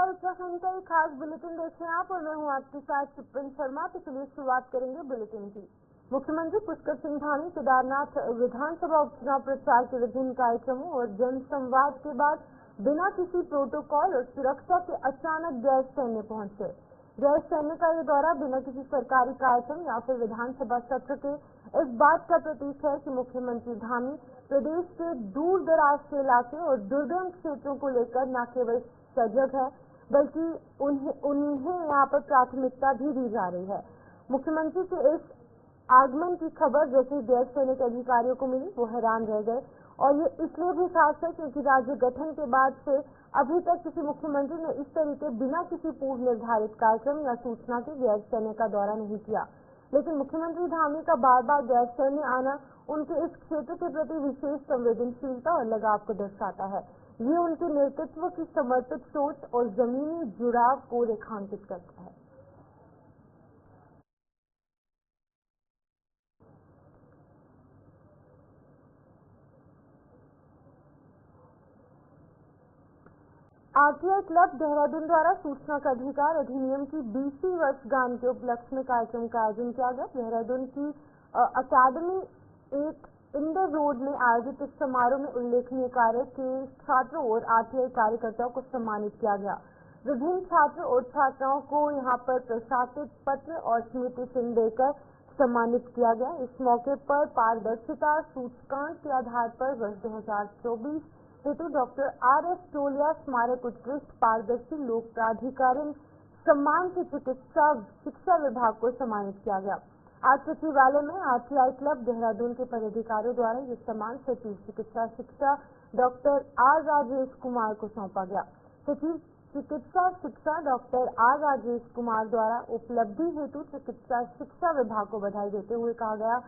उत्तराखंड का एक खास बुलेटिन देख रहे हैं आप और मैं हूं आपके साथ चिपन शर्मा। तो चलिए शुरुआत करेंगे बुलेटिन की। मुख्यमंत्री पुष्कर सिंह धामी केदारनाथ विधानसभा उपचुनाव प्रचार के विभिन्न कार्यक्रमों और जन संवाद के बाद बिना किसी प्रोटोकॉल और सुरक्षा के अचानक गैर सैन्य पहुंचे। गैर सैन्य का ये दौरा बिना किसी सरकारी कार्यक्रम या फिर विधानसभा सत्र के इस बात का प्रतीक है कि मुख्यमंत्री धामी प्रदेश के दूर दराज के इलाके और दुर्गम क्षेत्रों को लेकर न केवल सजग है बल्कि उन्हें यहाँ पर प्राथमिकता भी दी जा रही है। मुख्यमंत्री के इस आगमन की खबर जैसे गैर सैनिक अधिकारियों को मिली वो हैरान रह गए और ये इसलिए भी खास है क्योंकि राज्य गठन के बाद से अभी तक किसी मुख्यमंत्री ने इस तरीके बिना किसी पूर्व निर्धारित कार्यक्रम या सूचना के गैर सैन्य का दौरा नहीं किया। लेकिन मुख्यमंत्री धामी का बार बार गैर सैन्य आना उनके इस क्षेत्र के प्रति विशेष संवेदनशीलता और लगाव को दर्शाता है। ये उनके नेतृत्व की समर्पित सोच और जमीनी जुड़ाव को रेखांकित करता है। आरटीआई क्लब देहरादून द्वारा सूचना का अधिकार अधिनियम की 20वीं वर्षगांठ के उपलक्ष्य में कार्यक्रम का आयोजन किया गया। देहरादून की अकादमी एक इंडर रोड में आयोजित इस समारोह में उल्लेखनीय कार्य के छात्रों और आरटीआई कार्यकर्ताओं को सम्मानित किया गया। विभिन्न छात्रों और छात्राओं को यहां पर प्रशासित पत्र और स्मृति चिन्ह देकर सम्मानित किया गया। इस मौके पर पारदर्शिता सूचकांक के आधार पर वर्ष 2024 हेतु डॉक्टर आर.एस. टोलिया स्मारक उत्कृष्ट पारदर्शी लोक प्राधिकरण सम्मान से चिकित्सा शिक्षा विभाग को सम्मानित किया गया। आज सचिवालय में आरटीआई क्लब देहरादून के पदाधिकारियों द्वारा ये सम्मान सचिव चिकित्सा शिक्षा डॉक्टर आर. राजेश कुमार को सौंपा गया। सचिव चिकित्सा शिक्षा डॉक्टर आर. राजेश कुमार द्वारा उपलब्धि हेतु चिकित्सा शिक्षा विभाग को बधाई देते हुए कहा गया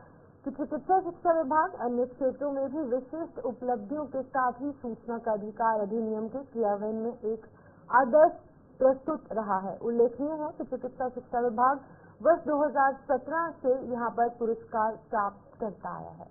कि चिकित्सा शिक्षा विभाग अन्य क्षेत्रों में भी विशिष्ट उपलब्धियों के साथ ही सूचना का अधिकार अधिनियम के क्रियान्वयन में एक आदर्श प्रस्तुत रहा है। उल्लेखनीय है कि चिकित्सा शिक्षा विभाग वर्ष 2017 से यहां पर पुरस्कार प्राप्त करता आया है।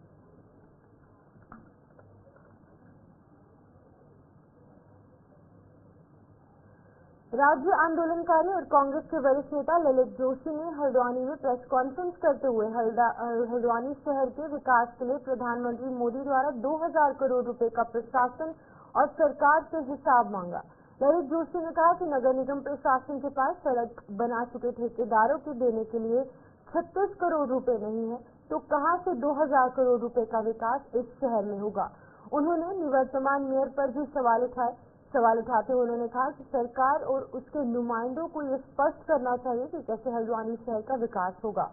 राज्य आंदोलनकारी और कांग्रेस के वरिष्ठ नेता ललित जोशी ने हल्द्वानी में प्रेस कॉन्फ्रेंस करते हुए हल्द्वानी शहर के विकास के लिए प्रधानमंत्री मोदी द्वारा 2000 करोड़ रुपए का प्रशासन और सरकार से हिसाब मांगा। ललित जोशी ने कहा कि नगर निगम प्रशासन के पास सड़क बना चुके ठेकेदारों के देने के लिए 36 करोड़ रुपए नहीं है तो कहां से 2000 करोड़ रुपए का विकास इस शहर में होगा। उन्होंने निवर्तमान मेयर पर भी सवाल उठाते हुए उन्होंने कहा कि सरकार और उसके नुमाइंदों को ये स्पष्ट करना चाहिए कि कैसे हल्द्वानी शहर का विकास होगा।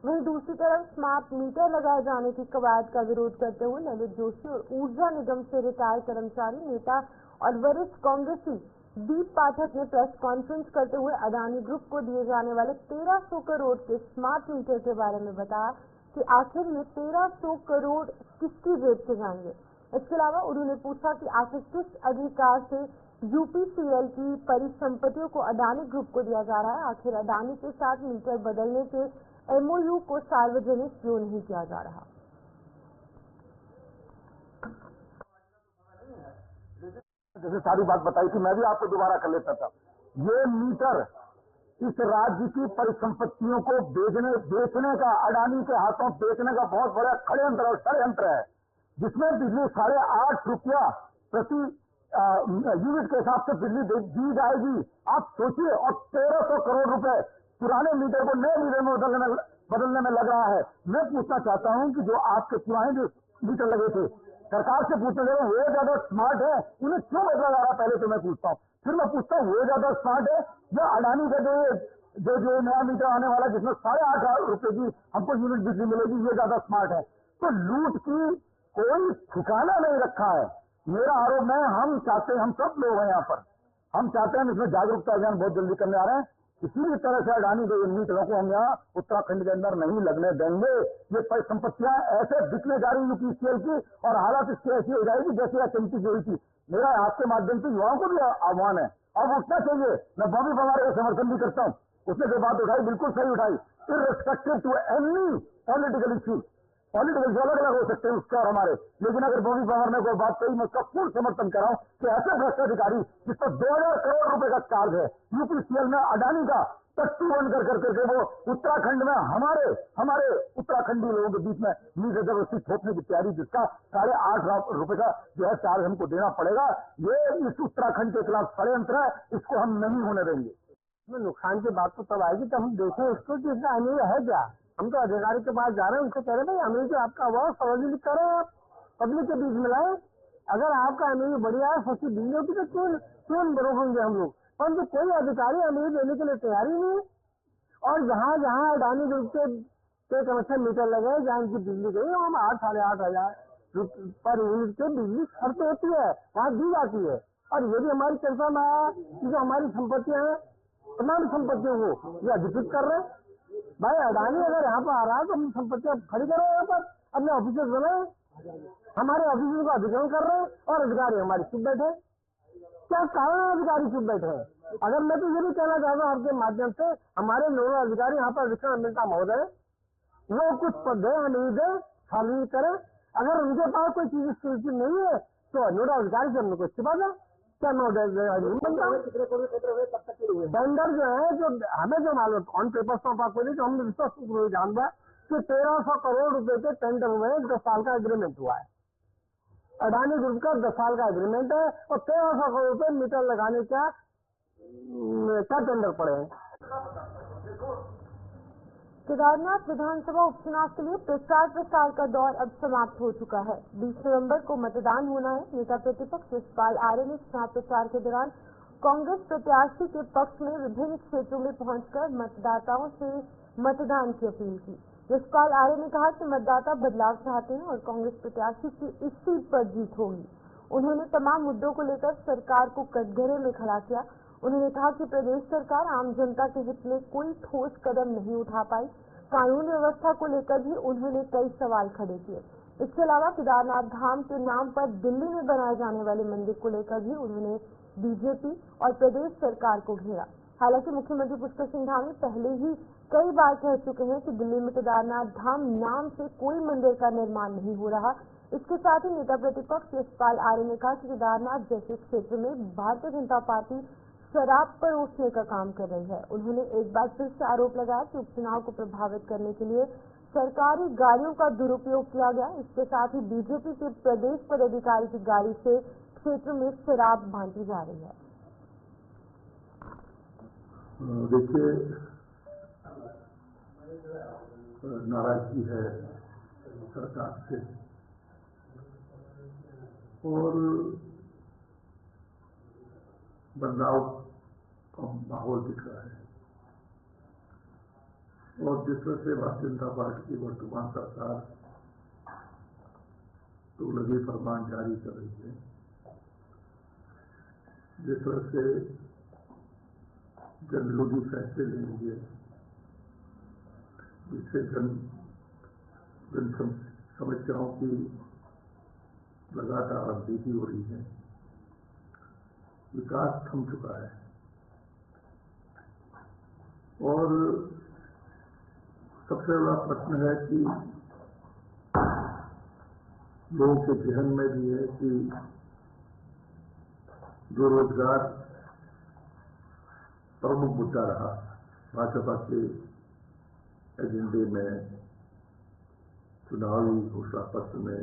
वहीं दूसरी तरफ स्मार्ट मीटर लगाए जाने की कवायद का विरोध करते हुए ललित जोशी और ऊर्जा निगम से रिटायर्ड कर्मचारी नेता और वरिष्ठ कांग्रेसी दीप पाठक ने प्रेस कॉन्फ्रेंस करते हुए अडानी ग्रुप को दिए जाने वाले 1300 करोड़ के स्मार्ट मीटर के बारे में बताया कि आखिर ये 1300 करोड़ किसकी जेब से जाएंगे। इसके अलावा उन्होंने पूछा कि आखिर किस अधिकार से यूपीसीएल की परिसंपत्तियों को अडानी ग्रुप को दिया जा रहा है। आखिर अडानी के साथ मीटर बदलने के एमओयू को सार्वजनिक क्यों नहीं किया जा रहा। जैसे सारी बात बताई थी मैं भी आपको दोबारा कर लेता था। ये मीटर इस राज्य की परिसंपत्तियों को बेचने का अडानी के हाथों बेचने का बहुत बड़ा षड्यंत्र है जिसमें बिजली 8.5 रुपया प्रति यूनिट के हिसाब से बिजली दी जाएगी। आप सोचिए, और 1300 करोड़ रुपए पुराने मीटर को नए मीटर में बदलने में लग रहा है। मैं पूछना चाहता हूं कि जो आपके पुराने जो मीटर लगे थे सरकार से पूछने लगे वो ज्यादा स्मार्ट है, उन्हें क्यों बदला जा रहा है। पहले तो मैं पूछता हूँ, फिर मैं पूछता हूँ वो ज्यादा स्मार्ट है या अडानी का जो नया मीटर आने वाला जिसमें 8.5 रुपए की हमको यूनिट बिजली मिलेगी ये ज्यादा स्मार्ट है। तो लूट की कोई ठिकाना नहीं रखा है। मेरा आरोप है हम सब लोग हैं यहाँ पर, हम चाहते हैं इसमें जागरूकता अभियान बहुत जल्दी करने आ रहे हैं। किसी भी तरह से अडानी के मीटरों को हम यहाँ उत्तराखंड के अंदर नहीं लगने देंगे। ये परिसंपत्तियां ऐसे बिकने जा रही यूपीसीएल की और हालात इसकी ऐसी हो जाएगी जैसे एचएमटी की हुई थी। मेरा आपके माध्यम से युवाओं को भी आह्वान है, अब उठना चाहिए। मैं बॉबी पवार का समर्थन भी करता हूँ, उसने जो बात उठाई बिल्कुल सही उठाई। Irrespective to any political issue political अलग अलग हो सकते हैं उसके और हमारे, लेकिन अगर बॉबी पवार ने कोई बात कही, मैं उसका पूर्ण समर्थन कर रहा हूं कि ऐसे भ्रष्ट अधिकारी जिसको 2000 करोड़ रुपए का चार्ज है, यूपीसीएल में अडानी का टट्टू बन कर करके वो उत्तराखंड में हमारे उत्तराखंडी लोगों के बीच में नीचे जबरदस्ती थोपने की तैयारी, जिसका 8.5 लाख रुपए का जो है चार्ज हमको देना पड़ेगा, ये इस उत्तराखंड के खिलाफ षड्यंत्र है, इसको हम नहीं होने देंगे। नुकसान की बात तो तब आएगी जब हम देखें उसको कि इसका अमीर है क्या। हम तो अधिकारी के पास जा रहे हैं, उनसे कह रहे हैं भाई अमीर जो आपका हुआ सार्वजनिक करें, आप पब्लिक के बीच में लाए। अगर आपका अमीर बढ़िया है, सस्ती बिजली होगी तो क्यों रोकेंगे हम लोग। परंतु कोई अधिकारी अमीर देने के लिए तैयार ही नहीं। और जहाँ जहाँ अडानी ग्रुप के कनेक्शन मीटर लगे, जहाँ उनकी बिजली गई, वहाँ 8-8.5 हजार पर यूनिट की बिजली खर्च होती है, वहाँ दी जाती है। और ये भी हमारी चर्चा में आया कि जो हमारी संपत्तियां हैं, तमाम संपत्तियों को ये अधिकृत कर रहे हैं। भाई अडानी अगर यहाँ पर आ रहा है तो हम संपत्तियां खड़ी करो, यहाँ पर अपने ऑफिस बनाए, हमारे ऑफिस को अधिग्रहण कर रहे हैं और अधिकारी हमारी चुप बैठे। क्या कारण है अधिकारी चुप बैठे हैं? अगर मैं तो ये भी कहना चाहता हूँ आपके माध्यम से, हमारे नोडल अधिकारी यहाँ पर विक्रम मिलता महोदय, वो कुछ पद है नहीं दे, सार्वजनिक करे। अगर उनके पास कोई चीज सुनिश्चित नहीं है तो नोडल अधिकारी से हमने इस्तीफा दे। क्या नोडल टेंडर जो है, जो हमें जो मालूम ऑन पेपर सौंपा कोई नहीं, तो हमने विश्वास जानता कि 1300 करोड़ रुपए के टेंडर हुए, 10 साल का एग्रीमेंट हुआ है। अडानी ग्रुप का 10 साल का एग्रीमेंट है और 1300 करोड़ रुपए मीटर लगाने का टेंडर पड़े हैं। केदारनाथ विधानसभा उपचुनाव के लिए प्रचार का दौर अब समाप्त हो चुका है। 20 नवंबर को मतदान होना है। नेता प्रतिपक्ष यशपाल आर्य ने चुनाव प्रचार के दौरान कांग्रेस प्रत्याशी के पक्ष में विभिन्न क्षेत्रों में पहुंचकर मतदाताओं से मतदान की अपील की। यशपाल आर्य ने कहा कि मतदाता बदलाव चाहते हैं और कांग्रेस प्रत्याशी की इस सीट पर जीत होगी। उन्होंने तमाम मुद्दों को लेकर सरकार को कटघरे में खड़ा किया। उन्होंने कहा कि प्रदेश सरकार आम जनता के हित में कोई ठोस कदम नहीं उठा पाई। कानून व्यवस्था को लेकर भी उन्होंने कई सवाल खड़े किए। इसके अलावा केदारनाथ धाम के नाम पर दिल्ली में बनाए जाने वाले मंदिर को लेकर भी उन्होंने बीजेपी और प्रदेश सरकार को घेरा। हालांकि मुख्यमंत्री पुष्कर सिंह धामी पहले ही कई बार कह चुके हैं कि दिल्ली में केदारनाथ धाम नाम से कोई मंदिर का निर्माण नहीं हो रहा। इसके साथ ही नेता प्रतिपक्ष यशपाल आर्य ने कहा कि केदारनाथ जैसे क्षेत्र में भारतीय जनता पार्टी शराब परोसने का काम कर रही है। उन्होंने एक बार फिर से आरोप लगाया कि उपचुनाव को प्रभावित करने के लिए सरकारी गाड़ियों का दुरुपयोग किया गया। इसके साथ ही बीजेपी के प्रदेश पदाधिकारी की गाड़ी से क्षेत्र में शराब बांटी जा रही है। देखिए, नाराजगी है सरकार से और बदलाव का माहौल दिख रहा है। और जिस तरह से भारतीय जनता पार्टी की वर्तमान सरकार तो लगे फरमान जारी कर रही है, जिस तरह से जनविरोधी फैसले लेंगे, जिससे जन समस्याओं की लगातार अनदेखी हो रही है, विकास थम चुका है। और सबसे बड़ा प्रश्न है कि लोगों के जहन में भी है कि जो रोजगार प्रमुख मुद्दा रहा भाजपा के एजेंडे में, चुनावी घोषणा पत्र में,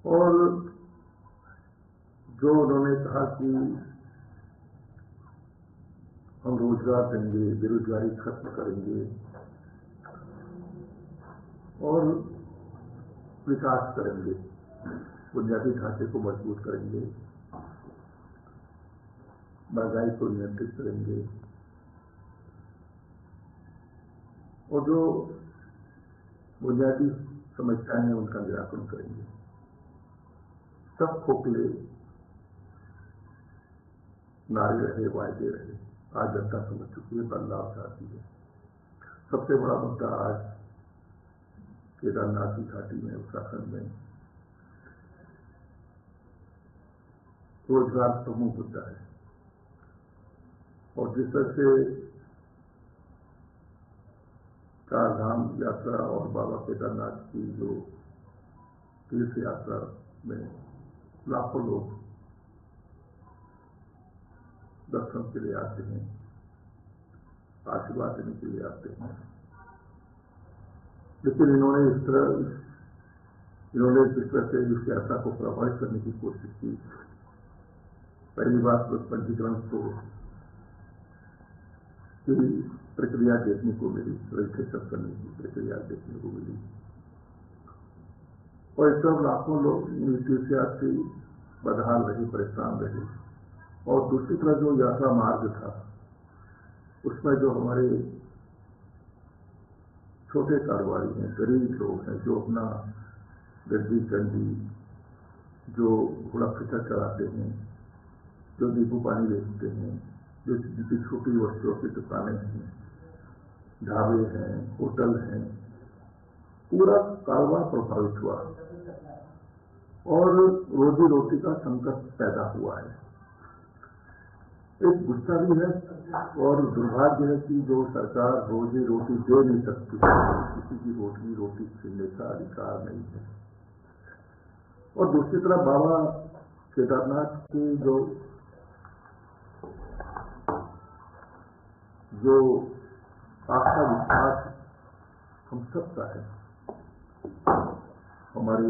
और जो उन्होंने कहा कि हम रोजगार देंगे, बेरोजगारी खत्म करेंगे और विकास करेंगे, बुनियादी ढांचे को मजबूत करेंगे, महंगाई को नियंत्रित करेंगे और जो बुनियादी समस्याएं हैं उनका निराकरण करेंगे। सब खोखले नारे रहे, वायदे रहे। आज जनता समझ चुकी है, बदलाव चाहती है। सबसे बड़ा मुद्दा आज केदारनाथ की घाटी में, उत्तराखंड में रोजगार प्रमुख मुद्दा है। और जिस तरह से चार धाम यात्रा और बाबा केदारनाथ की जो तीर्थ यात्रा में लाखों लोग दर्शन के लिए आते हैं, आशीर्वाद देने के लिए आते हैं। लेकिन इन्होंने जिस तरह से इस यात्रा को प्रभावित करने की कोशिश की, पहली बात तो पंजीकरण की प्रक्रिया देखने को मिली, रजिस्ट्रेशन करने की प्रक्रिया देखने को मिली, और इस तरफ लाखों लोग तीर्थ से बदहाल रहे, परेशान रहे। और दूसरी तरफ जो यात्रा मार्ग था, उसमें जो हमारे छोटे कारोबारी हैं, गरीब लोग हैं, जो अपना गड्डी चंडी, जो घोड़ा खच्चर चलाते हैं, जो नींबू पानी बेचते हैं, जो जिनकी छोटी वस्तुओं की दुकानें हैं, ढाबे हैं, होटल हैं, पूरा कारोबार प्रभावित हुआ और रोजी रोटी का संकट पैदा हुआ है। एक गुस्सा भी है और दुर्भाग्य है कि जो सरकार रोजी रोटी दे नहीं सकती, किसी की रोजी रोटी छीनने का अधिकार नहीं है। और दूसरी तरफ बाबा केदारनाथ की जो आस्था विश्वास हम सबका है, हमारे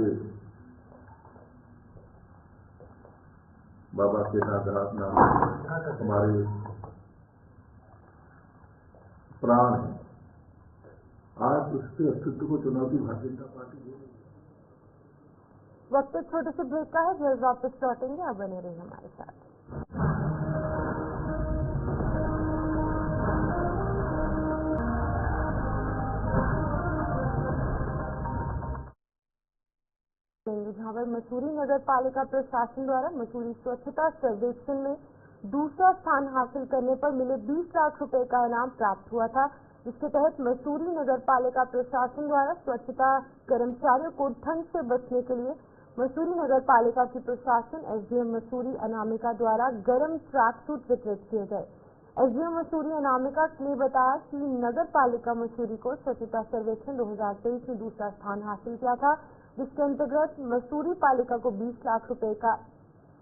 बाबा केदारनाथ हमारे प्राण है, आज उसके अस्तित्व को चुनौती भारतीय जनता पार्टी दे रही है। वक्त एक छोटे से ब्रेक का है, जल्द वापस लौटेंगे, आप बने रहिए हमारे साथ। जहां पर मसूरी नगर पालिका प्रशासन द्वारा मसूरी स्वच्छता सर्वेक्षण में दूसरा स्थान हासिल करने पर मिले 20 लाख रुपए का इनाम प्राप्त हुआ था, जिसके तहत मसूरी नगर पालिका प्रशासन द्वारा स्वच्छता कर्मचारियों को ठंड से बचने के लिए मसूरी नगर पालिका की प्रशासन एसडीएम मसूरी अनामिका द्वारा गर्म ट्रैक सूट वितरित किए गए। एसडीएम मसूरी अनामिका ने बताया कि नगर पालिका मसूरी को स्वच्छता सर्वेक्षण 2023 में दूसरा स्थान हासिल किया था, जिसके अंतर्गत मसूरी पालिका को 20 लाख रुपए का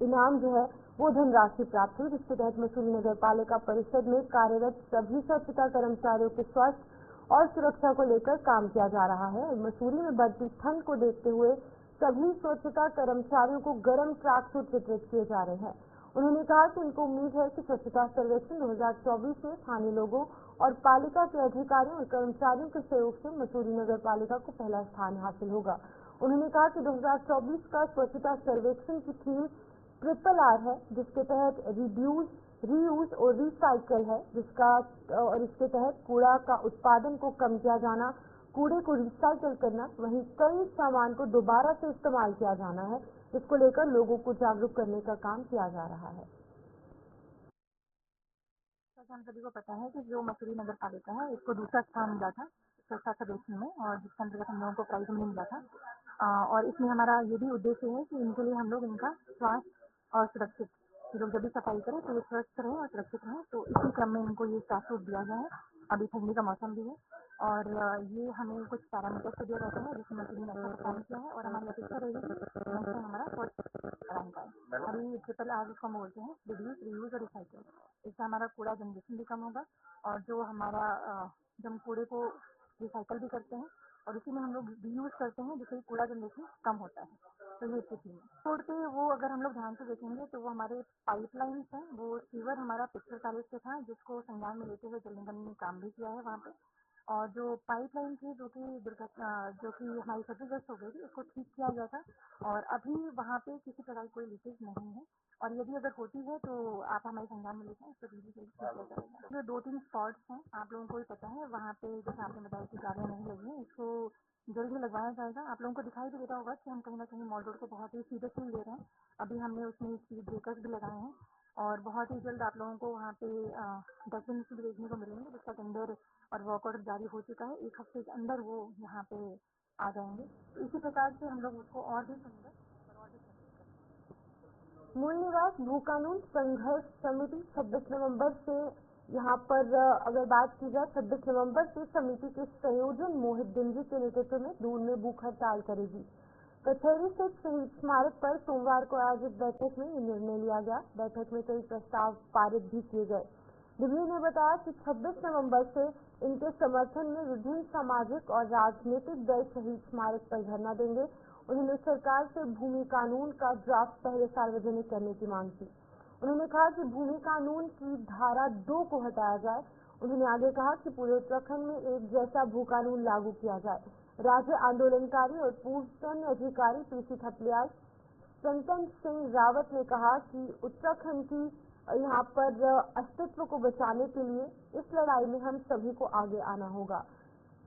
इनाम जो है वो धनराशि प्राप्त हुई, जिसके तहत मसूरी नगर पालिका परिषद में कार्यरत सभी स्वच्छता कर्मचारियों के स्वास्थ्य और सुरक्षा को लेकर काम किया जा रहा है। और मसूरी में बढ़ती ठंड को देखते हुए सभी स्वच्छता कर्मचारियों को गर्म ट्रैक सूट वितरित किए जा रहे हैं। उन्होंने कहा कि उनको उम्मीद है कि स्वच्छता सर्वेक्षण 2024 में स्थानीय लोगों और पालिका के अधिकारियों और कर्मचारियों के सहयोग से मसूरी नगर पालिका को पहला स्थान हासिल होगा। उन्होंने कहा कि 2024 का स्वच्छता सर्वेक्षण की थीम RRR है, जिसके तहत रिड्यूस, रीयूज और रिसाइकल है, और इसके तहत कूड़ा का उत्पादन को कम किया जाना, कूड़े को रिसाइकल करना, वहीं कई सामान को दोबारा से इस्तेमाल किया जाना है, जिसको लेकर लोगों को जागरूक करने का काम किया जा रहा है। हम सभी को पता है कि जो मसूरी नगर पालिका है, इसको दूसरा स्थान मिला था स्वच्छता सर्वेक्षण में, और जिसके अंतर्गत हम लोगों को प्राइज मनी मिला था। और इसमें हमारा ये भी उद्देश्य है कि इनके लिए हम लोग इनका स्वास्थ्य और सुरक्षित, लोग जब भी सफाई करें तो ये स्वस्थ रहें और सुरक्षित रहें, तो इसी क्रम में इनको ये ट्रैक सूट दिया गया है। अभी ठंडी का मौसम भी है और ये हमें कुछ पैरामीटर से दिया जाता है, जिसमें मसूरी ने अच्छा परफॉर्म किया है और हमारी अपेक्षा रहेगी हमारा आराम का है। अभी RRR उसको बोलते हैं, रिड्यूस, रीयूज और रिसाइकल। इससे हमारा कूड़ा जनरेशन भी कम होगा और जो हमारा जब कूड़े को रिसाइकल भी करते हैं और उसी में हम लोग रीयूज करते हैं, जिससे कूड़ा जनरेशन कम होता है। तो ये स्थिति है। छोड़ के वो अगर हम लोग ध्यान से देखेंगे तो वो हमारे पाइपलाइंस हैं, वो सीवर हमारा पिक्चर कॉलेज से था, जिसको संज्ञान में लेते हुए जल निगम ने काम भी किया है वहाँ पे। और जो पाइपलाइन थी जो कि हमारी क्षतिग्रस्त हो गई थी, उसको ठीक किया गया था और अभी वहाँ पे किसी प्रकार की कोई लीकेज नहीं है। और यदि अगर होती है तो आप हमारे संज्ञान में लेते हैं, इसको ठीक किया जाएगा। जो 2-3 स्पॉट्स हैं, आप लोगों को भी पता है, वहाँ पे जैसे आपने बताया कि गाड़ियाँ नहीं लगी हैं, इसको जल्द ही लगवाया जाएगा। आप लोगों को दिखाई भी देता होगा कि हम कहीं ना कहीं मॉल रोड को बहुत ही सीरियसली ले रहे हैं। अभी हमने उसमें स्पीड ब्रेकर्स भी लगाए हैं और बहुत ही जल्द आप लोगों को वहाँ पे डस्टबिन भी देखने को मिलेंगे, जिसका टेंडर और वर्क ऑर्डर जारी हो चुका है। 1 हफ्ते के अंदर वो यहाँ पे आ जाएंगे। तो इसी प्रकार से हम लोग उसको और भी सुंदर और भी मूल निवास भू कानून संघर्ष समिति 26 नवंबर से यहाँ पर अगर बात की जाए 26 नवंबर से समिति के संयोजन मोहित दिनजी के नेतृत्व में दून में भूख हड़ताल करेगी। कचहरी स्थित शहीद स्मारक पर सोमवार को आयोजित बैठक में ये निर्णय लिया गया। बैठक में कई प्रस्ताव पारित भी किए गए। डिबली ने बताया कि 26 नवंबर से इनके समर्थन में विभिन्न सामाजिक और राजनीतिक दल शहीद स्मारक पर धरना देंगे। उन्होंने सरकार से भूमि कानून का ड्राफ्ट पहले सार्वजनिक करने की मांग की। उन्होंने कहा कि भूमि कानून की धारा 2 को हटाया जाए। उन्होंने आगे कहा कि पूरे उत्तराखंड में एक जैसा भू कानून लागू किया जाए। राज्य आंदोलनकारी और पूर्व सैन्य अधिकारी पीसी थपलियाल संतन सिंह रावत ने कहा कि उत्तराखंड की यहाँ पर अस्तित्व को बचाने के लिए इस लड़ाई में हम सभी को आगे आना होगा।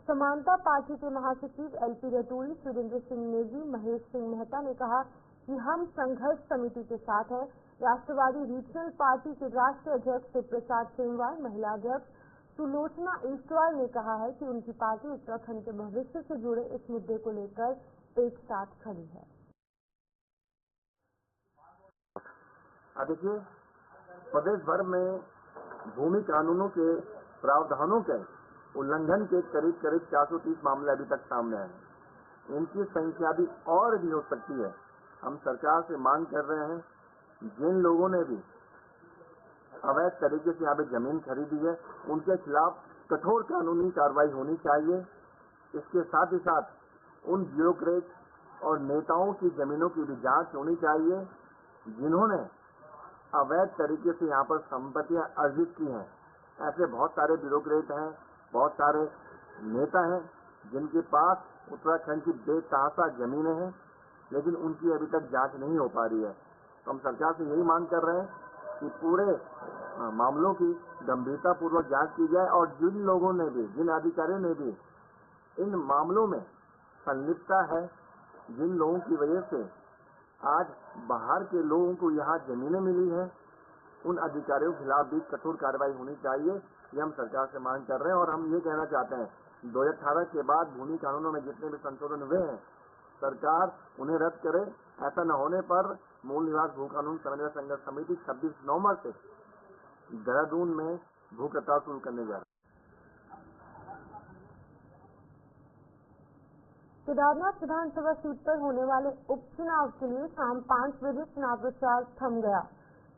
समानता पार्टी के महासचिव एलपी रतूड़ी, सुरेंद्र सिंह नेगी, महेश सिंह मेहता ने कहा कि हम संघर्ष समिति के साथ हैं। राष्ट्रवादी रीजनल पार्टी के राष्ट्रीय अध्यक्ष शिव प्रसाद सेमवाल, महिला अध्यक्ष सुलोचना ईश्वर ने कहा है कि उनकी पार्टी उत्तराखंड के भविष्य से जुड़े इस मुद्दे को लेकर एक साथ खड़ी है। देखिए, प्रदेश भर में भूमि कानूनों के प्रावधानों के उल्लंघन के करीब 430 मामले अभी तक सामने आए। इनकी संख्या भी और भी हो सकती है। हम सरकार से मांग कर रहे हैं, जिन लोगों ने भी अवैध तरीके से यहाँ पे जमीन खरीदी है, उनके खिलाफ कठोर कानूनी कार्रवाई होनी चाहिए। इसके साथ ही साथ उन ब्यूरोक्रेट और नेताओं की जमीनों की भी जांच होनी चाहिए, जिन्होंने अवैध तरीके से यहाँ पर संपत्तियां अर्जित की हैं। ऐसे बहुत सारे ब्यूरोक्रेट हैं, बहुत सारे नेता हैं, जिनके पास उत्तराखंड की बेतहाशा जमीनें हैं, लेकिन उनकी अभी तक जांच नहीं हो पा रही है। तो हम सरकार से यही मांग कर रहे हैं कि पूरे मामलों की गंभीरता पूर्वक जांच की जाए और जिन लोगों ने भी, जिन अधिकारियों ने भी इन मामलों में संलिप्तता है, जिन लोगों की वजह से आज बाहर के लोगों को यहाँ जमीनें मिली हैं, उन अधिकारियों के खिलाफ भी कठोर कार्रवाई होनी चाहिए। ये हम सरकार से मांग कर रहे हैं। और हम ये कहना चाहते हैं, 2018 के बाद भूमि कानूनों में जितने भी संशोधन हुए हैं, सरकार उन्हें रद्द करे। ऐसा न होने पर मूल निवास भू कानून समन्वय संघर्ष समिति 26 नवंबर से देहरादून में भूख हड़ताल शुरू करने जा रही है। केदारनाथ विधानसभा सीट पर होने वाले उपचुनाव के लिए शाम 5 बजे चुनाव प्रचार थम गया,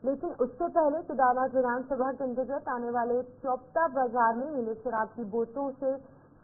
लेकिन उससे पहले केदारनाथ विधानसभा के अंतर्गत आने वाले चौपटा बाजार में मिले शराब की बोतलों से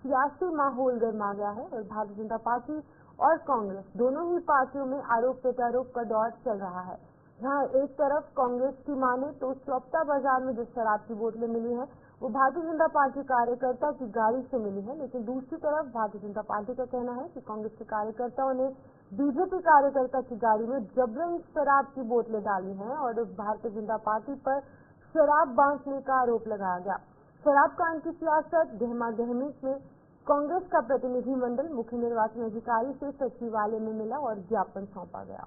सियासी माहौल गर्मा गया है और भारतीय जनता पार्टी और कांग्रेस दोनों ही पार्टियों में आरोप प्रत्यारोप का दौर चल रहा है। जहां एक तरफ कांग्रेस की माने तो चौपटा बाजार में जो शराब की बोतलें मिली हैं वो भारतीय जनता पार्टी कार्यकर्ता की गाड़ी से मिली है, लेकिन दूसरी तरफ भारतीय जनता पार्टी का कहना है कि कांग्रेस के कार्यकर्ताओं ने बीजेपी कार्यकर्ता की गाड़ी में जबरन शराब की बोतलें डाली हैं और भारतीय जनता पार्टी पर शराब बांटने का आरोप लगाया गया। शराब कांड की सियासत गहमा गहमी में कांग्रेस का प्रतिनिधिमंडल मुख्य निर्वाचन अधिकारी से सचिवालय में मिला और ज्ञापन सौंपा गया।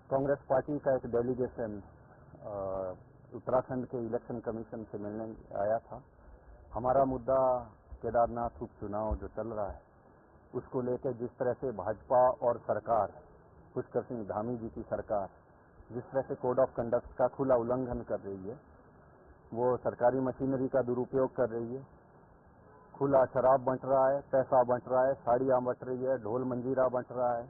कांग्रेस पार्टी का एक डेलीगेशन उत्तराखंड के इलेक्शन कमीशन से मिलने आया था। हमारा मुद्दा केदारनाथ उपचुनाव जो चल रहा है उसको लेकर जिस तरह से भाजपा और सरकार, पुष्कर सिंह धामी जी की सरकार जिस तरह से कोड ऑफ कंडक्ट का खुला उल्लंघन कर रही है, वो सरकारी मशीनरी का दुरुपयोग कर रही है, खुला शराब बंट रहा है, पैसा बंट रहा है, साड़ियाँ बंट रही है, ढोल मंजीरा बंट रहा है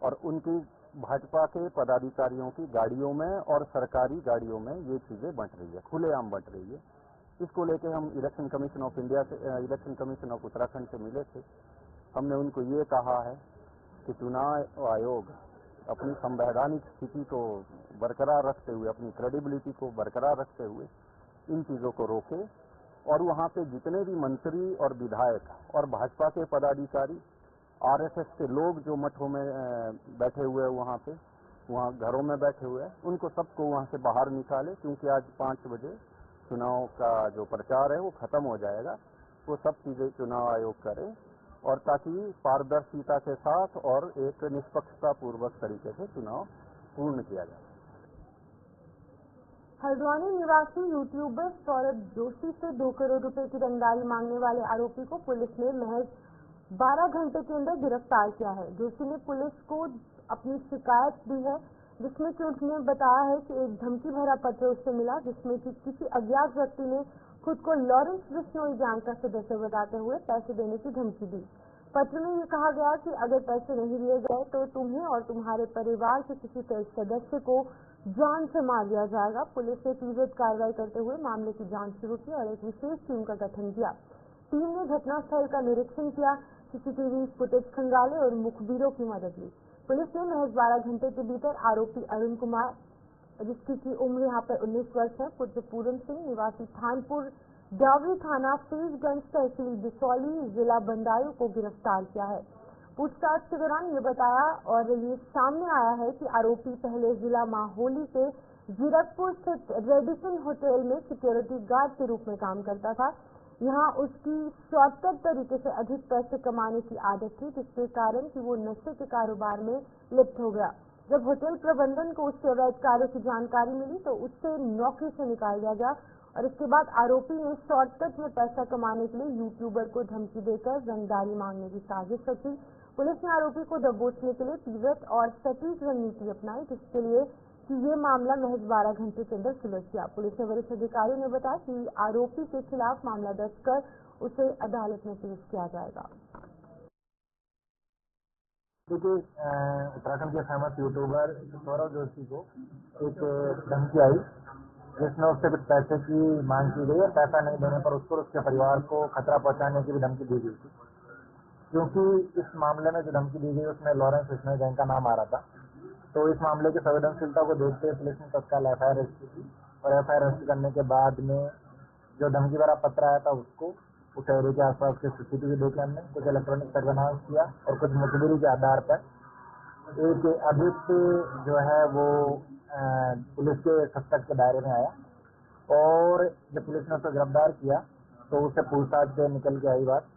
और उनकी भाजपा के पदाधिकारियों की गाड़ियों में और सरकारी गाड़ियों में ये चीजें बंट रही है, खुलेआम बंट रही है। इसको लेके हम इलेक्शन कमीशन ऑफ इंडिया से, इलेक्शन कमीशन ऑफ उत्तराखंड से मिले थे। हमने उनको ये कहा है कि चुनाव आयोग अपनी संवैधानिक स्थिति को बरकरार रखते हुए, अपनी क्रेडिबिलिटी को बरकरार रखते हुए इन चीजों को रोके और वहाँ पे जितने भी मंत्री और विधायक और भाजपा के पदाधिकारी, आरएसएस के लोग जो मठों में बैठे हुए हैं, वहाँ घरों में बैठे हुए हैं, उनको सबको वहाँ से बाहर निकाले, क्योंकि आज 5 बजे चुनाव का जो प्रचार है वो खत्म हो जाएगा। वो सब चीजें चुनाव आयोग करे और ताकि पारदर्शिता के साथ और एक निष्पक्षता पूर्वक तरीके से चुनाव पूर्ण किया जाए। हल्द्वानी निवासी यूट्यूबर सौरभ जोशी से 2 करोड़ रुपए की रंगदारी मांगने वाले आरोपी को पुलिस ने महज 12 घंटे के अंदर गिरफ्तार किया है। जोशी ने पुलिस को अपनी शिकायत दी है। जिसमें कि उसने बताया है कि एक धमकी भरा पत्र उससे मिला जिसमें कि किसी अज्ञात व्यक्ति ने खुद को लॉरेंस बिश्नोई गैंग का सदस्य बताते हुए पैसे देने की धमकी दी। पत्र में ये कहा गया कि अगर पैसे नहीं दिए गए तो तुम्हें और तुम्हारे परिवार के किसी सदस्य को जान से मार दिया जाएगा। पुलिस ने त्वरित कार्रवाई करते हुए मामले की जांच शुरू की और एक विशेष टीम का गठन किया। टीम ने घटनास्थल का निरीक्षण किया, सीसीटीवी फुटेज खंगाले और मुखबिरों की मदद ली। पुलिस ने महज 12 घंटे के भीतर आरोपी अरुण कुमार, जिसकी उम्र यहाँ पर 19 वर्ष है, पुत्र पूरन सिंह निवासी थानपुर डावरी थाना फीसगंज तहसील बिसौली जिला बंदायूं को गिरफ्तार किया है। पूछताछ के दौरान ये बताया और ये सामने आया है कि आरोपी पहले जिला माहौली के जीरकपुर स्थित रेडिसन होटल में सिक्योरिटी गार्ड के रूप में काम करता था। यहाँ उसकी शॉर्टकट तरीके से अधिक पैसे कमाने की आदत थी, जिसके कारण कि वो नशे के कारोबार में लिप्त हो गया। जब होटल प्रबंधन को उसके अवैध कार्यों की जानकारी मिली तो उससे नौकरी से निकाल दिया गया और इसके बाद आरोपी ने शॉर्टकट में पैसा कमाने के लिए यूट्यूबर को धमकी देकर रंगदारी मांगने की साजिश रची। पुलिस ने आरोपी को दबोचने के लिए तीव्र और सटीक रणनीति अपनाई, जिसके लिए कि ये मामला महज 12 घंटे के अंदर सुलझ गया। पुलिस के वरिष्ठ अधिकारियों ने बताया कि आरोपी के खिलाफ मामला दर्ज कर उसे अदालत में पेश किया जाएगा। देखिए, उत्तराखंड के फेमस यूट्यूबर सौरव जोशी को एक धमकी आई जिसमें उससे कुछ पैसे की मांग की गई और पैसा नहीं देने पर उसको उसके परिवार को खतरा पहुंचाने की भी धमकी दी गई थी। क्योंकि इस मामले में जो धमकी दी गई उसमें लॉरेंस बिश्नोई गैंग का नाम आ रहा था, तो इस मामले की संवेदनशीलता को देखते हुए पुलिस ने तत्काल एफआईआर रजिस्टर की और एफआईआर रजिस्टर करने के बाद में जो धमकी भरा पत्र आया था उसको उस एरिया के आसपास के सीसीटीवी देखे हमने, कुछ इलेक्ट्रॉनिक सर्वेलांस किया और कुछ मुखबिरी के आधार पर एक अभियुक्त जो है वो पुलिस के सस्पेक्ट के दायरे में आया और जब पुलिस ने उसको गिरफ्तार किया तो उससे पूछताछ से निकल के आई बात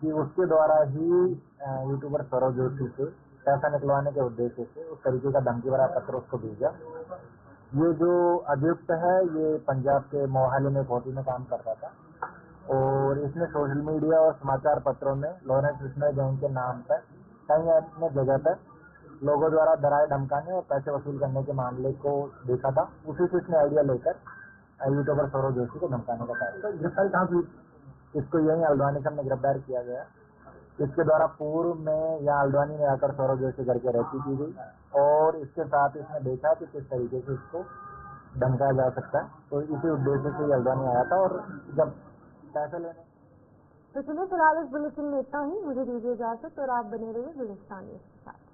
कि उसके द्वारा ही यूट्यूबर सौरव जोशी से पैसा निकलवाने के उद्देश्य से उस तरीके का धमकी भरा पत्र उसको भेजा। ये जो अभियुक्त है ये पंजाब के मोहाली में एक होटल में काम करता था और इसने सोशल मीडिया और समाचार पत्रों में लॉरेंस बिश्नोई गैंग के नाम पर कई अन्य जगह पर लोगों द्वारा डराए धमकाने और पैसे वसूल करने के मामले को देखा था। उसी से इसने आइडिया लेकर यूट्यूबर सौरव जोशी को धमकाने का कार्य। गिरफ्तारी कहाँ हुई? इसको यही हल्द्वानी से हमने गिरफ्तार किया गया। इसके द्वारा पूर्व में यहाँ हल्द्वानी में आकर सौरव जोशी घर के रहती की गई और इसके साथ इसने देखा कि किस तरीके से इसको धमकाया जा सकता है, तो इसी उद्देश्य से हल्द्वानी आया था और जब पैसे लेने। तो चलिए फिलहाल इस बुलेटिन में इतना ही। मुझे दीजिए इजाजत और आप बने रहिए गुलिस्तान के साथ।